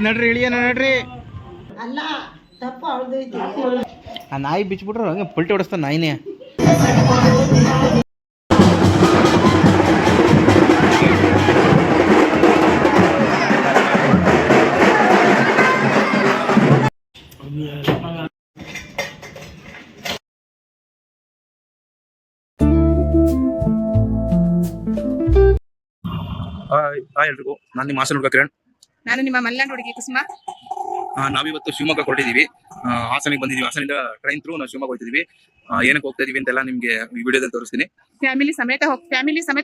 ನಡ್ರಿ ಇಳಿಯ ನಡ್ರಿ. ಅಲ್ಲ ತಪ್ಪು ಅವಳದೈತಿ. ಆ ನಾಯಿ ಬಿಚ್ಬಿಟ್ರು ಹಂಗೆ ಪಲ್ಟಿ ಹೊಡಿಸ್ತಾ ನಾಯಿನೇ. ಎಲ್ರಿಗೂ ನಾನು ನಿಮ್ಮ ಹಾಸನ ಹುಡುಗ ಕಿರಣ್. ನಾನು ನಿಮ್ಮ ಮಲ್ನಾಡು ಹುಡುಗಿ ಕುಸುಮಾ. ನಾವಿವತ್ತು ಶಿವಮೊಗ್ಗ ಹೊರಟಿದ್ದೀವಿ. ಹಾಸನಿಗೆ ಬಂದಿದ್ದೀವಿ. ಹಾಸನಿಂದ ಟ್ರೈನ್ ಥ್ರೂ ನಾವು ಶಿವಮೊಗ್ಗ ಹೋಗ್ತಿದ್ದೀವಿ. ಏನಕ್ಕೆ ಹೋಗ್ತಾ ಇದೀವಿ ಅಂತೆಲ್ಲ ನಿಮ್ಗೆ ಈ ವಿಡಿಯೋದಲ್ಲಿ ತೋರಿಸ್ತೀನಿ. ಫ್ಯಾಮಿಲಿ ಸಮೇತ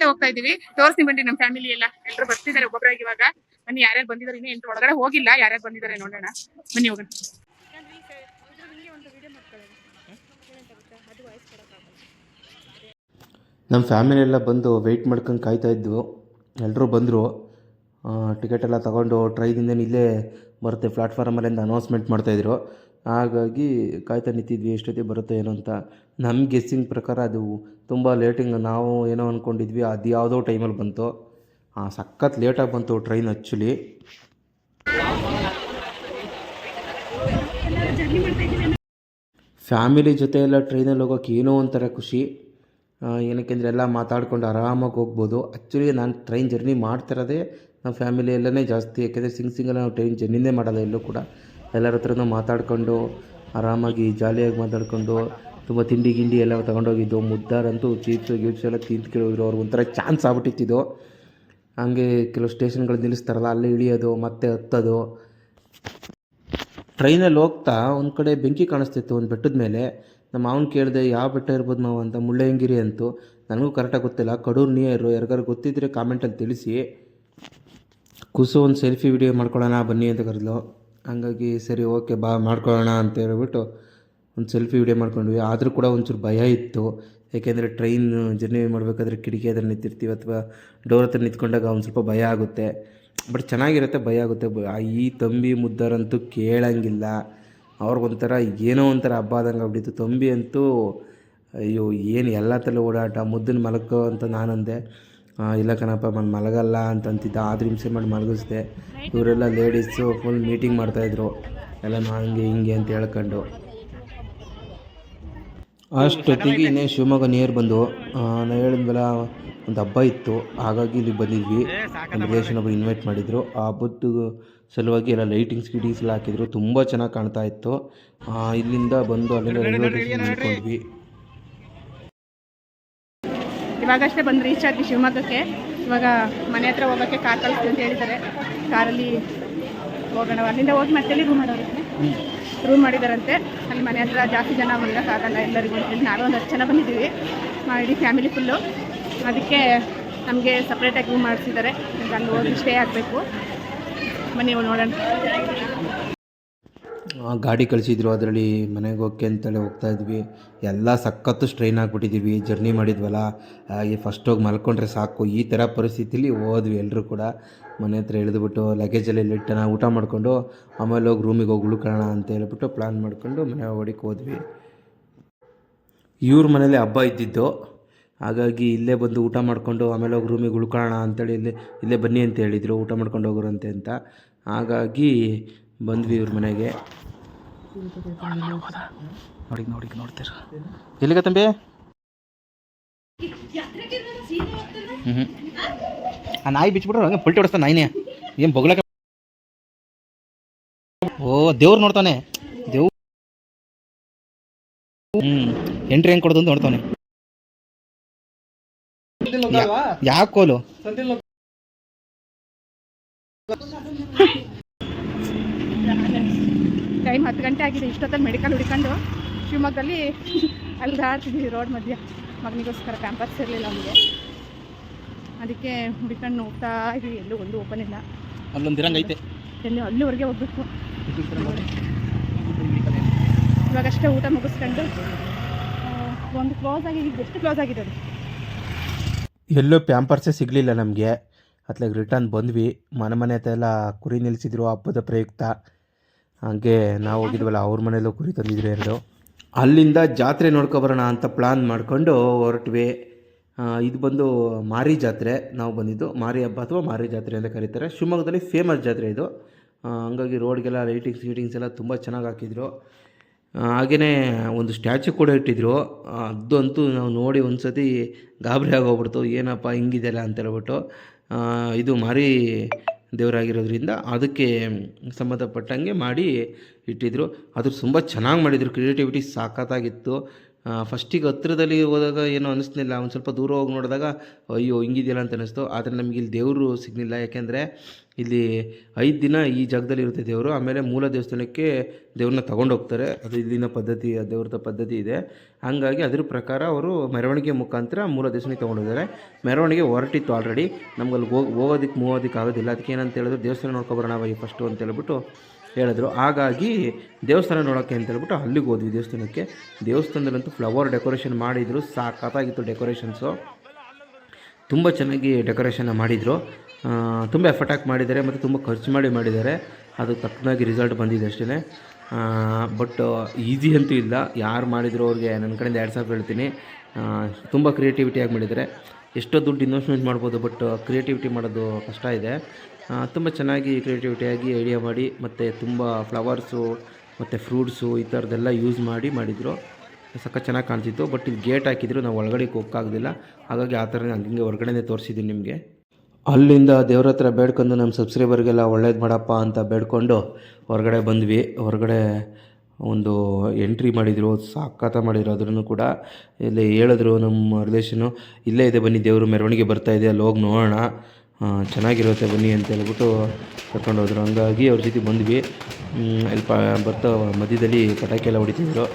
ಹೋಗ್ತಾ ಇದೀವಿ. ತೋರಿಸ್ತೀನಿ ಬನ್ನಿ. ನಮ್ಮ ಫ್ಯಾಮಿಲಿ ಎಲ್ಲರೂ ಬರ್ತಿದ್ದಾರೆ ಒಬ್ಬೊಬ್ಬರಾಗಿ. ಇವಾಗ ಬನ್ನಿ, ಯಾರ್ಯಾರು ಬಂದಿದ್ದಾರೆ ಇನ್ನೂ ಎಂಟು ಒಳಗಡೆ ಹೋಗಿಲ್ಲ. ಯಾರ್ಯಾರು ಬಂದಿದ್ದಾರೆ ನೋಡೋಣ, ಬನ್ನಿ ಹೋಗೋಣ. ನಮ್ಮ ಫ್ಯಾಮಿಲಿ ಎಲ್ಲ ಬಂದು ವೆಯ್ಟ್ ಮಾಡ್ಕೊಂಡು ಕಾಯ್ತಾ ಇದ್ವು. ಎಲ್ಲರೂ ಬಂದರು. ಟಿಕೆಟ್ ಎಲ್ಲ ತಗೊಂಡು ಟ್ರೈನಿಂದ ಇಲ್ಲೇ ಬರುತ್ತೆ ಪ್ಲಾಟ್ಫಾರ್ಮಲ್ಲಿಂದ ಅನೌನ್ಸ್ಮೆಂಟ್ ಮಾಡ್ತಾಯಿದ್ರು. ಹಾಗಾಗಿ ಕಾಯ್ತಾ ನಿಂತಿದ್ವಿ ಎಷ್ಟೊತ್ತಿಗೆ ಬರುತ್ತೆ ಏನೋ ಅಂತ. ನಮ್ಮ ಗೆಸ್ಸಿಂಗ್ ಪ್ರಕಾರ ಅದು ತುಂಬ ಲೇಟಿಂಗ್. ನಾವು ಏನೋ ಅಂದ್ಕೊಂಡಿದ್ವಿ, ಅದು ಯಾವುದೋ ಟೈಮಲ್ಲಿ ಬಂತು. ಸಖತ್ ಲೇಟಾಗಿ ಬಂತು ಟ್ರೈನ್ ಆ್ಯಕ್ಚುಲಿ. ಫ್ಯಾಮಿಲಿ ಜೊತೆ ಎಲ್ಲ ಟ್ರೈನಲ್ಲಿ ಹೋಗೋಕೆ ಏನೋ ಒಂಥರ ಖುಷಿ. ಏನಕ್ಕೆ ಅಂದರೆ ಎಲ್ಲ ಮಾತಾಡ್ಕೊಂಡು ಆರಾಮಾಗಿ ಹೋಗ್ಬೋದು. ಆ್ಯಕ್ಚುಲಿ ನಾನು ಟ್ರೈನ್ ಜರ್ನಿ ಮಾಡ್ತಿರೋದೇ ನಮ್ಮ ಫ್ಯಾಮಿಲಿ ಎಲ್ಲನೇ ಜಾಸ್ತಿ. ಯಾಕೆಂದರೆ ಸಿಂಗಲ್ ನಾವು ಟ್ರೈನ್ ಜರ್ನಿನೇ ಮಾಡೋಲ್ಲ ಎಲ್ಲೂ ಕೂಡ. ಎಲ್ಲರ ಹತ್ರನೂ ಮಾತಾಡ್ಕೊಂಡು ಆರಾಮಾಗಿ ಜಾಲಿಯಾಗಿ ಮಾತಾಡ್ಕೊಂಡು ತುಂಬ ತಿಂಡಿ ಗಿಂಡಿ ಎಲ್ಲ ತೊಗೊಂಡೋಗಿದ್ದು. ಮುದ್ದಾರಂತೂ ಚೀಪ್ಸ್ ಎಲ್ಲ ತಿಂದ್ಕೊಳ್ಳೋದ್ರು. ಅವ್ರಿಗೆ ಒಂಥರ ಚಾನ್ಸ್ ಆಗ್ಬಿಟ್ಟಿತ್ತು. ಹಂಗೆ ಕೆಲವು ಸ್ಟೇಷನ್ಗಳು ನಿಲ್ಲಿಸ್ತಾರಲ್ಲ, ಅಲ್ಲಿ ಇಳಿಯೋದು ಮತ್ತೆ ಹತ್ತೋದು. ಟ್ರೈನಲ್ಲಿ ಹೋಗ್ತಾ ಒಂದು ಕಡೆ ಬೆಂಕಿ ಕಾಣಿಸ್ತಿತ್ತು ಒಂದು ಬೆಟ್ಟದ ಮೇಲೆ. ನಮ್ಮ ಮಾವನ ಕೇಳಿದೆ, ಯಾವ ಬೆಟ್ಟ ಇರ್ಬೋದು ಮಾವ ಅಂತ. ಮುಳ್ಳಯ್ಯನಗಿರಿ ಅಂತು. ನನಗೂ ಕರೆಕ್ಟಾಗಿ ಗೊತ್ತಿಲ್ಲ. ಕಡೂರು ನಿಯರು. ಯಾರಿಗಾರು ಗೊತ್ತಿದ್ದರೆ ಕಾಮೆಂಟಲ್ಲಿ ತಿಳಿಸಿ. ಕುಸು ಒಂದು ಸೆಲ್ಫಿ ವಿಡಿಯೋ ಮಾಡ್ಕೊಳ್ಳೋಣ ಬನ್ನಿ ಅಂತ ಕರೆದ್ಲು. ಹಂಗಾಗಿ ಸರಿ ಓಕೆ ಬಾ ಮಾಡ್ಕೊಳ್ಳೋಣ ಅಂತ ಹೇಳ್ಬಿಟ್ಟು ಒಂದು ಸೆಲ್ಫಿ ವಿಡಿಯೋ ಮಾಡ್ಕೊಂಡ್ವಿ. ಆದರೂ ಕೂಡ ಒಂಚೂರು ಭಯ ಇತ್ತು. ಏಕೆಂದರೆ ಟ್ರೈನ್ ಜರ್ನಿ ಮಾಡಬೇಕಾದ್ರೆ ಕಿಟಕಿ ಹತ್ರ ನಿಂತಿರ್ತೀವಿ ಅಥವಾ ಡೋರ್ ಹತ್ರ ನಿಂತ್ಕೊಂಡಾಗ ಒಂದು ಸ್ವಲ್ಪ ಭಯ ಆಗುತ್ತೆ. ಬಟ್ ಚೆನ್ನಾಗಿರುತ್ತೆ, ಭಯ ಆಗುತ್ತೆ. ಈ ತಂಬಿ ಮುದ್ದಾರಂತೂ ಕೇಳಂಗಿಲ್ಲ. ಅವ್ರಿಗೊಂಥರ ಏನೋ ಒಂಥರ ಹಬ್ಬ ಆದಂಗೆ ಆಗ್ಬಿಟ್ಟಿತ್ತು. ತಂಬಿ ಅಂತೂ ಅಯ್ಯೋ ಏನು ಎಲ್ಲ ಥರ ಓಡಾಟ. ಮುದ್ದನ್ನು ಮಲಗೋ ಅಂತ ನಾನಂದೆ. ಇಲ್ಲ ಕಣಪ್ಪ ನಾನು ಮಲಗಲ್ಲ ಅಂತಂತಿದ್ದ. ಆದರೂ ಹಿಂಸೆ ಮಾಡಿ ಮಲಗಿಸ್ದೆ. ಇವರೆಲ್ಲ ಲೇಡೀಸು ಫುಲ್ ಮೀಟಿಂಗ್ ಮಾಡ್ತಾಯಿದ್ರು ಎಲ್ಲ ಹಂಗೆ ಹಿಂಗೆ ಅಂತ ಹೇಳ್ಕೊಂಡು. ಅಷ್ಟೊತ್ತಿಗೆ ಇನ್ನೇ ಶಿವಮೊಗ್ಗ ನಿಯರ್ ಬಂದು ನಾನು ಹೇಳಿದ್ವಲ್ಲ ಒಂದು ಹಬ್ಬ ಇತ್ತು. ಹಾಗಾಗಿ ಇಲ್ಲಿಗೆ ಬಂದಿದ್ವಿ. ನಮ್ಮ ರಿಲೇಷನ್ ಇನ್ವೈಟ್ ಮಾಡಿದರು. ಆ ಹಬ್ಬದ ಸಲುವಾಗಿ ಎಲ್ಲ ಲೈಟಿಂಗ್ಸ್ ಗಿಟಿಂಗ್ಸ್ ಎಲ್ಲ ಹಾಕಿದ್ರು. ತುಂಬ ಚೆನ್ನಾಗಿ ಕಾಣ್ತಾ ಇತ್ತು. ಇಲ್ಲಿಂದ ಬಂದು ಅಲ್ಲಿಂದ ರೈಲ್ವೆ ಸ್ಟೇಷನ್ ನಿಂತ್ಕೊಂಡ್ವಿ. ಇವಾಗಷ್ಟೇ ಬಂದು ರೀಚ್ ಆದ್ವಿ ಶಿವಮೊಗ್ಗಕ್ಕೆ. ಇವಾಗ ಮನೆ ಹತ್ರ ಹೋಗೋಕ್ಕೆ ಕಾರ್ ಕಳಿಸ್ತೀವಿ ಅಂತ ಹೇಳಿದ್ದಾರೆ. ಕಾರಲ್ಲಿ ಹೋಗೋಣ. ಅಲ್ಲಿಂದ ಹೋಗಿ ಮತ್ತೆ ರೂಮ್ ಮಾಡಿದಾರಂತೆ. ಅಲ್ಲಿ ಮನೆ ಹತ್ರ ಜಾಸ್ತಿ ಜನ ಬಂದಕ್ಕಾಗಲ್ಲ ಎಲ್ಲರಿಗೂ ಅಂತೇಳಿ ನಾವೇ ಒಂದು 10 ಜನ ಬಂದಿದ್ದೀವಿ. ಇಡೀ ಫ್ಯಾಮಿಲಿ ಫುಲ್ಲು. ಅದಕ್ಕೆ ನಮಗೆ ಸಪ್ರೇಟಾಗಿ ರೂಮ್ ಮಾಡಿಸಿದ್ದಾರೆ. ಅಲ್ಲಿ ಹೋಗಿ ಸ್ಟೇ ಆಗಬೇಕು. ಬನ್ನಿ ನೋಡೋಣ. ಗಾಡಿ ಕಳಿಸಿದ್ರು, ಅದರಲ್ಲಿ ಮನೆಗೆ ಹೋಗಿ ಅಂತೇಳಿ ಹೋಗ್ತಾ ಇದ್ವಿ. ಎಲ್ಲ ಸಖತ್ತು ಸ್ಟ್ರೈನ್ ಆಗಿಬಿಟ್ಟಿದ್ದೀವಿ. ಜರ್ನಿ ಮಾಡಿದ್ವಲ್ಲ, ಈ ಫಸ್ಟ್ ಹೋಗಿ ಮಲ್ಕೊಂಡ್ರೆ ಸಾಕು ಈ ಥರ ಪರಿಸ್ಥಿತಿಲಿ ಹೋದ್ವಿ. ಎಲ್ಲರೂ ಕೂಡ ಮನೆ ಹತ್ರ ಇಳಿದ್ಬಿಟ್ಟು ಲಗೇಜಲ್ಲಿ ಇಟ್ಟನ ಊಟ ಮಾಡಿಕೊಂಡು ಆಮೇಲೆ ಹೋಗಿ ರೂಮಿಗೆ ಹೋಗಿ ಉಳ್ಕೊಳ್ಳೋಣ ಅಂತ ಹೇಳ್ಬಿಟ್ಟು ಪ್ಲ್ಯಾನ್ ಮಾಡಿಕೊಂಡು ಮನೆ ಹೊಡಿಗೆ ಹೋದ್ವಿ. ಇವ್ರ ಮನೇಲಿ ಹಬ್ಬ ಇದ್ದಿದ್ದು. ಹಾಗಾಗಿ ಇಲ್ಲೇ ಬಂದು ಊಟ ಮಾಡಿಕೊಂಡು ಆಮೇಲೆ ಹೋಗಿ ರೂಮಿಗೆ ಉಳ್ಕೊಳ್ಳೋಣ ಅಂತೇಳಿ ಇಲ್ಲೇ ಬನ್ನಿ ಅಂತ ಹೇಳಿದರು, ಊಟ ಮಾಡ್ಕೊಂಡು ಹೋಗೋರಂತೆ ಅಂತ. ಹಾಗಾಗಿ ಬಂದ್ವಿ ಇವ್ರ ಮನೆಗೆ. ನೋಡ್ತೀರ ಎಲ್ಲಿಗ ತಂಬಿ? ಆ ನಾಯಿ ಬಿಚ್ಬಿಟ್ರು ಹಂಗೆ ಪಲ್ಟಿ ಹೊಡಿಸ್ತಾ ನಾಯಿನೇ. ಏನು ಬೊಗ್ಲಕ್ಕೆ? ಓ ದೇವ್ರು ನೋಡ್ತಾನೆ. ದೇವ್ರು ಎಂಟ್ರಿ ಹೆಂಗೆ ಕೊಡೋದು ಅಂತ ನೋಡ್ತಾನೆ. ಯಾಕೆ ಕೋಲು? ಟೈಮ್ 10 ಗಂಟೆ ಆಗಿದೆ. ಇಷ್ಟೊತ್ತಲ್ಲಿ ಮೆಡಿಕಲ್ ಹುಡ್ಕೊಂಡು ಶಿವಮೊಗ್ಗದಲ್ಲಿ ಅಲ್ಲಿ ಆಡ್ತಿದ್ದೀವಿ ರೋಡ್ ಮಧ್ಯ. ಮಗನಿಗೋಸ್ಕರ ಕ್ಯಾಂಪಸ್ ಇರಲಿಲ್ಲ ನಮಗೆ, ಅದಕ್ಕೆ ಹುಡ್ಕೊಂಡು ಹೋಗ್ತಾ ಇದ್ದೀವಿ. ಎಲ್ಲೂ ಒಂದು ಓಪನ್ ಇಲ್ಲ. ಅಲ್ಲೊಂದಿರಂಗೈತೆ, ಎಲ್ಲಿ ಅಲ್ಲಿವರೆಗೆ ಹೋಗ್ಬೇಕು. ಇವಾಗಷ್ಟೇ ಊಟ ಮುಗಿಸ್ಕೊಂಡು ಒಂದು ಕ್ಲೋಸ್ ಆಗಿದೆ. ಎಷ್ಟು ಕ್ಲೋಸ್ ಆಗಿದೆ ಅದು. ಎಲ್ಲೂ ಪ್ಯಾಂಪರ್ಸೇ ಸಿಗಲಿಲ್ಲ ನಮಗೆ. ಅತ್ಲಾಗ ರಿಟರ್ನ್ ಬಂದ್ವಿ. ಮನೆ ಹತ್ರ ಎಲ್ಲ ಕುರಿ ನಿಲ್ಲಿಸಿದ್ರು ಹಬ್ಬದ ಪ್ರಯುಕ್ತ. ಹಾಗೆ ನಾವು ಹೋಗಿದ್ವಲ್ಲ ಅವ್ರ ಮನೆಯಲ್ಲೂ ಕುರಿ ತಂದಿದ್ರು 2. ಅಲ್ಲಿಂದ ಜಾತ್ರೆ ನೋಡ್ಕೊಬರೋಣ ಅಂತ ಪ್ಲ್ಯಾನ್ ಮಾಡಿಕೊಂಡು ಹೊರಟ್ವಿ. ಇದು ಬಂದು ಮಾರಿ ಜಾತ್ರೆ ನಾವು ಬಂದಿದ್ದು, ಮಾರಿ ಹಬ್ಬ ಅಥವಾ ಮಾರಿ ಜಾತ್ರೆ ಅಂತ ಕರೀತಾರೆ. ಶಿವಮೊಗ್ಗದಲ್ಲಿ ಫೇಮಸ್ ಜಾತ್ರೆ ಇದು. ಹಂಗಾಗಿ ರೋಡ್ಗೆಲ್ಲ ಲೈಟಿಂಗ್ಸ್ ಎಲ್ಲ ತುಂಬ ಚೆನ್ನಾಗಿ ಹಾಕಿದ್ರು. ಹಾಗೆಯೇ ಒಂದು ಸ್ಟ್ಯಾಚು ಕೂಡ ಇಟ್ಟಿದ್ರು. ಅದಂತೂ ನಾವು ನೋಡಿ ಒಂದು ಸತಿ ಗಾಬರಿ ಆಗೋಗ್ಬಿಡ್ತು, ಏನಪ್ಪ ಹಿಂಗಿದೆಯಲ್ಲ ಅಂತ ಹೇಳ್ಬಿಟ್ಟು. ಇದು ಮಾರಿ ದೇವರಾಗಿರೋದ್ರಿಂದ ಅದಕ್ಕೆ ಸಂಬಂಧಪಟ್ಟಂಗೆ ಮಾಡಿ ಇಟ್ಟಿದ್ರು. ಅದು ತುಂಬ ಚೆನ್ನಾಗಿ ಮಾಡಿದರು, ಕ್ರಿಯೇಟಿವಿಟಿ ಸಖತ್ತಾಗಿತ್ತು. ಫಸ್ಟಿಗೆ ಹತ್ತಿರದಲ್ಲಿ ಹೋದಾಗ ಏನೋ ಅನ್ನಿಸ್ಲಿಲ್ಲ, ಒಂದು ಸ್ವಲ್ಪ ದೂರ ಹೋಗಿ ನೋಡಿದಾಗ ಅಯ್ಯೋ ಹಿಂಗಿದೆಯಲ್ಲ ಅಂತ ಅನ್ನಿಸ್ತು. ಆದರೆ ನಮಗೆ ಇಲ್ಲಿ ದೇವರು ಸಿಗಲಿಲ್ಲ, ಯಾಕೆಂದರೆ ಇಲ್ಲಿ 5 ದಿನ ಈ ಜಾಗದಲ್ಲಿ ಇರುತ್ತೆ ದೇವರು. ಆಮೇಲೆ ಮೂಲ ದೇವಸ್ಥಾನಕ್ಕೆ ದೇವ್ರನ್ನ ತೊಗೊಂಡೋಗ್ತಾರೆ, ಅದು ಇಲ್ಲಿನ ಪದ್ಧತಿ, ದೇವ್ರದ ಪದ್ಧತಿ ಇದೆ. ಹಾಗಾಗಿ ಅದ್ರ ಪ್ರಕಾರ ಅವರು ಮೆರವಣಿಗೆ ಮುಖಾಂತರ ಮೂಲ ದೇವಸ್ಥಾನಕ್ಕೆ ತೊಗೊಂಡೋಗಿದ್ದಾರೆ. ಮೆರವಣಿಗೆ ಹೊರಟಿತ್ತು ಆಲ್ರೆಡಿ, ನಮ್ಗೆ ಅಲ್ಲಿ ಹೋಗೋದಕ್ಕೆ ಆಗೋದಿಲ್ಲ. ಅದಕ್ಕೆ ಏನಂತ ಹೇಳಿದ್ರು, ದೇವಸ್ಥಾನ ನೋಡ್ಕೊಬರೋಣ ಫಸ್ಟು ಅಂತ ಹೇಳ್ಬಿಟ್ಟು ಹೇಳಿದ್ರು. ಹಾಗಾಗಿ ದೇವಸ್ಥಾನ ನೋಡೋಕ್ಕೆ ಅಂತ ಹೇಳ್ಬಿಟ್ಟು ಅಲ್ಲಿಗೆ ಹೋದ್ವಿ ದೇವಸ್ಥಾನಕ್ಕೆ. ದೇವಸ್ಥಾನದಲ್ಲಂತೂ ಫ್ಲವರ್ ಡೆಕೋರೇಷನ್ ಮಾಡಿದರು, ಸಖತ್ತಾಗಿತ್ತು ಡೆಕೋರೇಷನ್ಸು. ತುಂಬ ಚೆನ್ನಾಗಿ ಡೆಕೋರೇಷನ್ನ ಮಾಡಿದರು, ತುಂಬ ಎಫರ್ಟ್ ಹಾಕಿ ಮಾಡಿದ್ದಾರೆ ಮತ್ತು ತುಂಬ ಖರ್ಚು ಮಾಡಿದ್ದಾರೆ. ಅದು ತಕ್ಕನಾಗಿ ರಿಸಲ್ಟ್ ಬಂದಿದೆ ಅಷ್ಟೇ. ಬಟ್ ಈಸಿ ಅಂತೂ ಇಲ್ಲ, ಯಾರು ಮಾಡಿದ್ರು ಅವ್ರಿಗೆ ನನ್ನ ಕಡೆಯಿಂದ 2,000 ಹೇಳ್ತೀನಿ. ತುಂಬ ಕ್ರಿಯೇಟಿವಿಟಿಯಾಗಿ ಮಾಡಿದ್ದಾರೆ. ಎಷ್ಟೋ ದುಡ್ಡು ಇನ್ವೆಸ್ಟ್ಮೆಂಟ್ ಮಾಡ್ಬೋದು, ಬಟ್ ಕ್ರಿಯೇಟಿವಿಟಿ ಮಾಡೋದು ಕಷ್ಟ ಇದೆ. ತುಂಬ ಚೆನ್ನಾಗಿ ಕ್ರಿಯೇಟಿವಿಟಿಯಾಗಿ ಐಡಿಯಾ ಮಾಡಿ ಮತ್ತು ತುಂಬ ಫ್ಲವರ್ಸು ಮತ್ತು ಫ್ರೂಟ್ಸು ಈ ಥರದ್ದೆಲ್ಲ ಯೂಸ್ ಮಾಡಿದರು. ಸಖತ್ ಚೆನ್ನಾಗಿ ಕಾಣ್ತಿತ್ತು. ಬಟ್ ಇಲ್ಲಿ ಗೇಟ್ ಹಾಕಿದ್ರು, ನಾವು ಒಳಗಡೆ ಹೋಗೋಕ್ಕಾಗೋದಿಲ್ಲ. ಹಾಗಾಗಿ ಆ ಥರ ಹಂಗೆ ಹೊರಗಡೆನೇ ತೋರಿಸಿದ್ದೀನಿ ನಿಮಗೆ. ಅಲ್ಲಿಂದ ದೇವ್ರ ಹತ್ರ ಬೇಡ್ಕೊಂಡು ನಮ್ಮ ಸಬ್ಸ್ಕ್ರೈಬರ್ಗೆಲ್ಲ ಒಳ್ಳೇದು ಮಾಡಪ್ಪ ಅಂತ ಬೇಡ್ಕೊಂಡು ಹೊರಗಡೆ ಬಂದ್ವಿ. ಹೊರಗಡೆ ಒಂದು ಎಂಟ್ರಿ ಮಾಡಿದರು, ಸಖತ್ತ ಮಾಡಿದ್ರು. ಅದನ್ನು ಕೂಡ ಇಲ್ಲಿ ಹೇಳಿದ್ರು ನಮ್ಮ ರಿಲೇಷನು, ಇಲ್ಲೇ ಇದೆ ಬನ್ನಿ ದೇವರು ಮೆರವಣಿಗೆ ಬರ್ತಾಯಿದೆ, ಅಲ್ಲಿ ಹೋಗಿ ನೋಡೋಣ, ಚೆನ್ನಾಗಿರುತ್ತೆ ಬನ್ನಿ ಅಂತ ಹೇಳ್ಬಿಟ್ಟು ಕರ್ಕೊಂಡು ಹೋದರು. ಹಂಗಾಗಿ ಅವ್ರ ಜೊತೆ ಬಂದ್ವಿ. ಅಲ್ಲಿ ಬರ್ತಾ ಮಧ್ಯದಲ್ಲಿ ಪಟಾಕಿ ಎಲ್ಲ ಹೊಡಿತಿದ್ರು.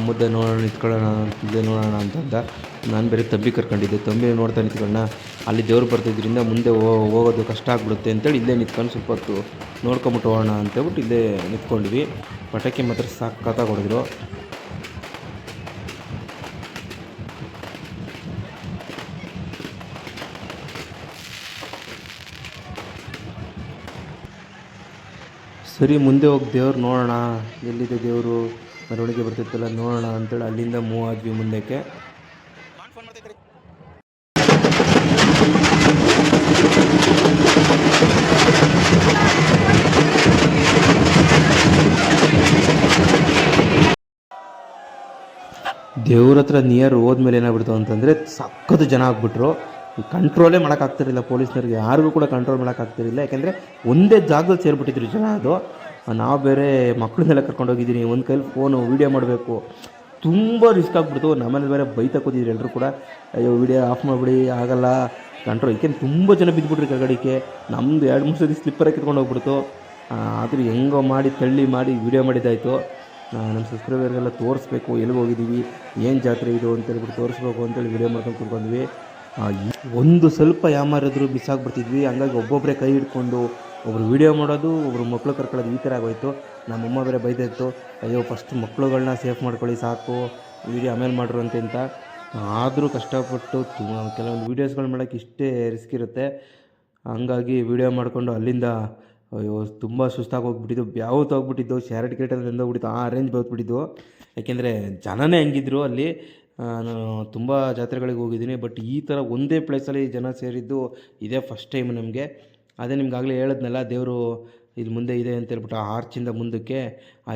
ಮುದ್ದೆ ನೋಡೋಣ ನಿಂತ್ಕೊಳ್ಳೋಣ, ಮುದ್ದೆ ನೋಡೋಣ ಅಂತಂದ. ನಾನು ಬೇರೆ ತಂಬಿ ಕರ್ಕೊಂಡಿದ್ದೆ, ತಂಬಿ ನೋಡ್ತಾ ನಿಂತ್ಕೊಳ್ಳೋಣ, ಅಲ್ಲಿ ದೇವ್ರು ಬರ್ತಿದ್ರಿಂದ ಮುಂದೆ ಹೋಗೋದು ಕಷ್ಟ ಆಗ್ಬಿಡುತ್ತೆ ಅಂತೇಳಿ ಇಲ್ಲೇ ನಿಂತ್ಕೊಂಡು ಸ್ವಲ್ಪ ಹೊತ್ತು ನೋಡ್ಕೊಂಬಿಟ್ಟು ಹೋಗೋಣ ಅಂತೇಳ್ಬಿಟ್ಟು ಇಲ್ಲೇ ನಿಂತ್ಕೊಂಡ್ವಿ. ಪಟಾಕಿ ಮಾತ್ರ ಸಖತ್ತಾಗಿ ಹೊಡೆದ್ರು. ಸರಿ ಮುಂದೆ ಹೋಗಿ ದೇವ್ರು ನೋಡೋಣ, ಎಲ್ಲಿದೆ ದೇವರು, ಮೆರವಣಿಗೆ ಬರ್ತಿತ್ತಲ್ಲ ನೋಡೋಣ ಅಂತೇಳಿ ಅಲ್ಲಿಂದ ಮೂವ್ ಆದ್ವಿ ಮುಂದಕ್ಕೆ. ದೇವ್ರ ಹತ್ರ ನಿಯರ್ ಹೋದ್ಮೇಲೆ ಏನಾಗ್ಬಿಡ್ತು ಅಂತಂದರೆ ಸಖತ್ತು ಜನ ಆಗ್ಬಿಟ್ರು. ಕಂಟ್ರೋಲೇ ಮಾಡೋಕ್ಕಾಗ್ತಿರಲಿಲ್ಲ ಪೊಲೀಸ್ನವ್ರಿಗೆ, ಯಾರಿಗೂ ಕೂಡ ಕಂಟ್ರೋಲ್ ಮಾಡೋಕ್ಕಾಗ್ತಿರಲಿಲ್ಲ. ಯಾಕೆಂದರೆ ಒಂದೇ ಜಾಗದಲ್ಲಿ ಸೇರಿಬಿಟ್ಟಿದ್ರು ಜನ. ಅದು ನಾವು ಬೇರೆ ಮಕ್ಕಳನ್ನೆಲ್ಲ ಕರ್ಕೊಂಡೋಗಿದ್ದೀನಿ, ಒಂದು ಕೈಲಿ ಫೋನು ವೀಡಿಯೋ ಮಾಡಬೇಕು, ತುಂಬ ರಿಸ್ಕ್ ಆಗಿಬಿಡ್ತು. ನಮ್ಮನೇಲಿ ಬೇರೆ ಬೈತಾ ಕೂತಿದ್ರು ಎಲ್ಲರೂ ಕೂಡ, ಅಯ್ಯೋ ವೀಡಿಯೋ ಆಫ್ ಮಾಡಿಬಿಡಿ, ಆಗಲ್ಲ ಕಂಟ್ರೋಲ್. ಏಕೆಂದ್ರೆ ತುಂಬ ಜನ ಬಿದ್ದುಬಿಟ್ರು ಕೆಳಗಡೆಗೆ. ನಮ್ಮದು 2-3 ಸತಿ ಸ್ಲಿಪ್ಪರೇ ಕಿತ್ಕೊಂಡು ಹೋಗ್ಬಿಡ್ತು. ಆದರೂ ಹೆಂಗೋ ಮಾಡಿ ತಳ್ಳಿ ಮಾಡಿ ವೀಡಿಯೋ ಮಾಡಿದ್ದಾಯಿತು. ನಮ್ಮ ಸಬ್ಸ್ಕ್ರೈಬರ್ಗೆಲ್ಲ ತೋರಿಸ್ಬೇಕು, ಎಲ್ಲಿಗೆ ಹೋಗಿದ್ದೀವಿ, ಏನು ಜಾತ್ರೆ ಇದು ಅಂತೇಳ್ಬಿಟ್ಟು ತೋರಿಸ್ಬೇಕು ಅಂತೇಳಿ ವೀಡಿಯೋ ಮಾಡ್ಕೊಂಡು ಕೂತ್ಕೊಂಡ್ವಿ. ಒಂದು ಸ್ವಲ್ಪ ಯಾಮಾರಿದ್ರು ಮಿಸ್ ಆಗಿಬಿಡ್ತಿದ್ವಿ. ಹಂಗಾಗಿ ಒಬ್ಬೊಬ್ಬರೇ ಕೈ ಹಿಡ್ಕೊಂಡು ಒಬ್ರು ವೀಡಿಯೋ ಮಾಡೋದು, ಒಬ್ರು ಮಕ್ಕಳು ಕರ್ಕೊಳ್ಳೋದು, ಈ ಥರ ಆಗೋಯ್ತು. ನಮ್ಮಮ್ಮ ಬೇರೆ ಬೈತಾಯಿತ್ತು, ಅಯ್ಯೋ ಫಸ್ಟ್ ಮಕ್ಕಳುಗಳನ್ನ ಸೇಫ್ ಮಾಡ್ಕೊಳ್ಳಿ ಸಾಕು, ವೀಡಿಯೋ ಆಮೇಲೆ ಮಾಡ್ರು ಅಂತ. ಆದರೂ ಕಷ್ಟಪಟ್ಟು ಕೆಲವೊಂದು ವೀಡಿಯೋಸ್ಗಳು ಮಾಡೋಕ್ಕೆ ಇಷ್ಟೇ ರಿಸ್ಕ್ ಇರುತ್ತೆ. ಹಂಗಾಗಿ ವೀಡಿಯೋ ಮಾಡಿಕೊಂಡು ಅಲ್ಲಿಂದ ಅಯ್ಯೋ ತುಂಬ ಸುಸ್ತಾಗಿ ಹೋಗ್ಬಿಟ್ಟಿದ್ದು, ಬ್ಯಾವತ್ತು ಹೋಗ್ಬಿಟ್ಟಿದ್ದು, ಶೇರ್ ಟಿಕೆಟ್ ಎಲ್ಲ ಹೋಗ್ಬಿಟ್ಟಿದ್ದು, ಆ ರೇಂಜ್ ಬಂದ್ಬಿಟ್ಟಿದ್ದು. ಯಾಕೆಂದರೆ ಜನನೇ ಹಂಗಿದ್ರು ಅಲ್ಲಿ. ನಾನು ತುಂಬ ಜಾತ್ರೆಗಳಿಗೆ ಹೋಗಿದ್ದೀನಿ, ಬಟ್ ಈ ಥರ ಒಂದೇ ಪ್ಲೇಸಲ್ಲಿ ಜನ ಸೇರಿದ್ದು ಇದೇ ಫಸ್ಟ್ ಟೈಮ್ ನಮಗೆ. ಅದೇ ನಿಮ್ಗಾಗಲೇ ಹೇಳಿದ್ನಲ್ಲ, ದೇವರು ಇಲ್ಲಿ ಮುಂದೆ ಇದೆ ಅಂತ ಹೇಳ್ಬಿಟ್ಟು ಆ ಆರ್ಚಿಂದ ಮುಂದಕ್ಕೆ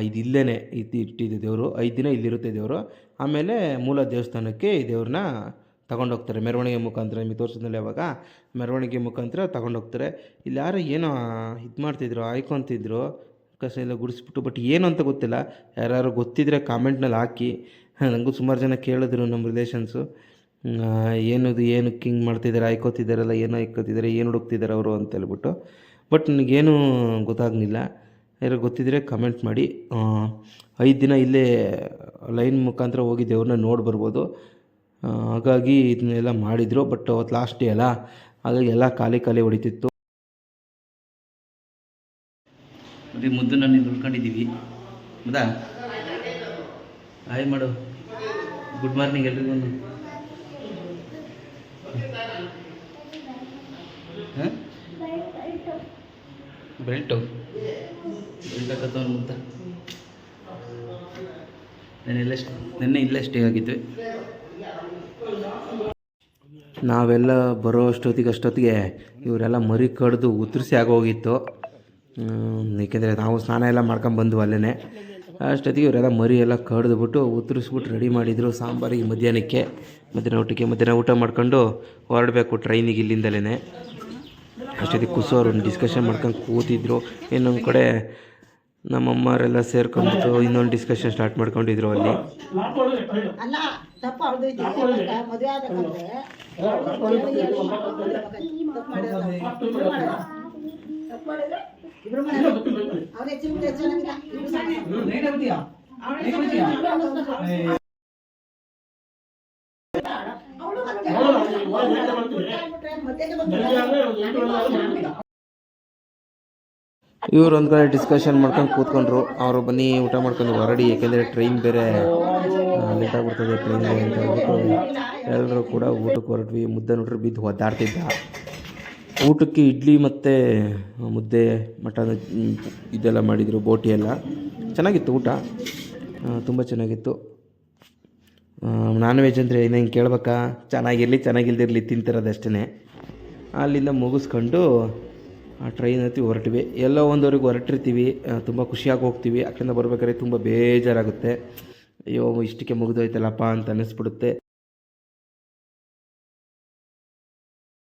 ಇದು ಇಲ್ಲೇ ಇಟ್ಟಿದ್ದು ದೇವರು. 5 ದಿನ ಇಲ್ಲಿರುತ್ತೆ ದೇವರು. ಆಮೇಲೆ ಮೂಲ ದೇವಸ್ಥಾನಕ್ಕೆ ಈ ದೇವ್ರನ್ನ ತಗೊಂಡೋಗ್ತಾರೆ ಮೆರವಣಿಗೆ ಮುಖಾಂತರ. ನಿಮಗೆ ತೋರಿಸಿದ್ನಲ್ಲ ಯಾವಾಗ, ಮೆರವಣಿಗೆ ಮುಖಾಂತರ ತಗೊಂಡೋಗ್ತಾರೆ. ಇಲ್ಲಿ ಯಾರೋ ಏನೋ ಇದು ಮಾಡ್ತಿದ್ರು, ಆಯ್ಕೊತಿದ್ರು, ಕಸ ಎಲ್ಲ ಗುಡಿಸ್ಬಿಟ್ಟು. ಬಟ್ ಏನು ಅಂತ ಗೊತ್ತಿಲ್ಲ, ಯಾರು ಗೊತ್ತಿದ್ರೆ ಕಾಮೆಂಟ್ನಲ್ಲಿ ಹಾಕಿ. ನನಗೂ ಸುಮಾರು ಜನ ಕೇಳಿದ್ರು ನಮ್ಮ ರಿಲೇಷನ್ಸು, ಏನಕ್ಕೆ ಹಿಂಗೆ ಮಾಡ್ತಿದ್ದಾರೆ, ಆಯ್ಕೋತಿದ್ದಾರಲ್ಲ, ಏನೋ ಆಯ್ಕೋತಿದ್ದಾರೆ, ಏನು ಹುಡುಕ್ತಿದ್ದಾರೆ ಅವರು ಅಂತ ಹೇಳ್ಬಿಟ್ಟು. ಬಟ್ ನನಗೇನು ಗೊತ್ತಾಗಲಿಲ್ಲ. ಯಾರು ಗೊತ್ತಿದ್ದರೆ ಕಮೆಂಟ್ ಮಾಡಿ. 5 ದಿನ ಇಲ್ಲೇ ಲೈನ್ ಮುಖಾಂತರ ಹೋಗಿ ದೇವ್ರನ್ನ ನೋಡಿ ಬರ್ಬೋದು. ಹಾಗಾಗಿ ಇದನ್ನೆಲ್ಲ ಮಾಡಿದರು. ಬಟ್ ಅವತ್ತು ಲಾಸ್ಟ್ ಡೇ ಅಲ್ಲ, ಹಾಗಾಗಿ ಎಲ್ಲ ಖಾಲಿ ಹೊಡಿತಿತ್ತು. ಮತ್ತು ಮುದ್ದು ನಾನು ಉಳ್ಕೊಂಡಿದ್ದೀವಿ. ಹೌದಾ, ಹಾಯ್ ಮಾಡು, ಗುಡ್ ಮಾರ್ನಿಂಗ್ ಎಲ್ರಿಗೂ. ಹಾಂ, ಬೆಲ್ಟು ಹಾಕತ್ತವನು ಮುದ್ದ. ನೆನ್ನೆ ಇಲ್ಲೇ ಸ್ಟೇ ಆಗಿದ್ವಿ. ನಾವೆಲ್ಲ ಬರೋ ಅಷ್ಟೊತ್ತಿಗೆ ಇವರೆಲ್ಲ ಮರಿ ಕಡ್ದು ಉತ್ತರಿಸಿ ಆಗೋಗಿತ್ತು. ಏಕೆಂದರೆ ನಾವು ಸ್ನಾನ ಎಲ್ಲ ಮಾಡ್ಕೊಂಡು ಬಂದ್ವು ಅಲ್ಲೇ. ಅಷ್ಟೊತ್ತಿಗೆ ಇವರೆಲ್ಲ ಮರಿ ಎಲ್ಲ ಕಡ್ದುಬಿಟ್ಟು ಉತ್ತರಿಸ್ಬಿಟ್ಟು ರೆಡಿ ಮಾಡಿದರು ಸಾಂಬಾರಿಗೆ ಮಧ್ಯಾಹ್ನ ಊಟ ಮಾಡ್ಕೊಂಡು ಹೊರಡಬೇಕು ಟ್ರೈನಿಗೆ ಇಲ್ಲಿಂದಲೇ. ಅಷ್ಟೊತ್ತಿಗೆ ಕುಸೋರು ಒಂದು ಡಿಸ್ಕಷನ್ ಮಾಡ್ಕೊಂಡು ಕೂತಿದ್ರು. ಇನ್ನೊಂದು ಕಡೆ ನಮ್ಮಮ್ಮರೆಲ್ಲ ಸೇರ್ಕೊಂಡ್ಬಿಟ್ಟು ಇನ್ನೊಂದು ಡಿಸ್ಕಷನ್ ಸ್ಟಾರ್ಟ್ ಮಾಡ್ಕೊಂಡಿದ್ರು ಅಲ್ಲಿ. ಅಲ್ಲ ತಪ್ಪು ಅವಳದೈತಿ ಮದುವೆ ಆಗ್ಬೇಕಂದ್ರೆ ಅವ್ರ ಹೆಚ್ಚಿನ ಚೆನ್ನಾಗಿಲ್ಲ. ಇವ್ರು ಒಂದು ಕಡೆ ಡಿಸ್ಕಷನ್ ಮಾಡ್ಕೊಂಡು ಕೂತ್ಕೊಂಡ್ರು. ಅವರು ಬನ್ನಿ ಊಟ ಮಾಡ್ಕೊಂಡು ಹೊರಡಿ, ಏಕೆಂದರೆ ಟ್ರೈನ್ ಬೇರೆ ಲೇಟ್ ಆಗಿಬಿಡ್ತದೆ ಟ್ರೈನ್ಗೆ ಅಂತ ಹೇಳ್ಬಿಟ್ಟು ಎಲ್ಲರೂ ಕೂಡ ಊಟಕ್ಕೆ ಹೊರಟ್ವಿ. ಮುದ್ದೆ ನೋಡ್ರಿ ಬಿದ್ದು ಒದ್ದಾಡ್ತಿದ್ದ. ಊಟಕ್ಕೆ ಇಡ್ಲಿ ಮತ್ತು ಮುದ್ದೆ, ಮಟನ್ ಇದೆಲ್ಲ ಮಾಡಿದರು, ಬೋಟಿ ಎಲ್ಲ ಚೆನ್ನಾಗಿತ್ತು ಊಟ, ತುಂಬ ಚೆನ್ನಾಗಿತ್ತು. ನಾನ್ ವೆಜ್ ಅಂದರೆ ಇನ್ನೇನು ಕೇಳ್ಬೇಕಾ, ಚೆನ್ನಾಗಿಲ್ದಿರಲಿ ತಿಂತಿರೋದಷ್ಟೇ. ಅಲ್ಲಿಂದ ಮುಗಿಸ್ಕೊಂಡು ಆ ಟ್ರೈನ್ ಹತ್ತಿ ಹೊರಟ್ವಿ. ಎಲ್ಲೋ ಒಂದವರೆಗೆ ಹೊರಟಿರ್ತೀವಿ, ತುಂಬ ಖುಷಿಯಾಗಿ ಹೋಗ್ತೀವಿ. ಅಲ್ಲಿಂದ ಬರ್ಬೇಕಾದ್ರೆ ತುಂಬ ಬೇಜಾರಾಗುತ್ತೆ. ಅಯ್ಯೋ ಇಷ್ಟಕ್ಕೆ ಮುಗಿದೋಯ್ತಲ್ಲಪ್ಪ ಅಂತ ಅನ್ನಿಸ್ಬಿಡುತ್ತೆ.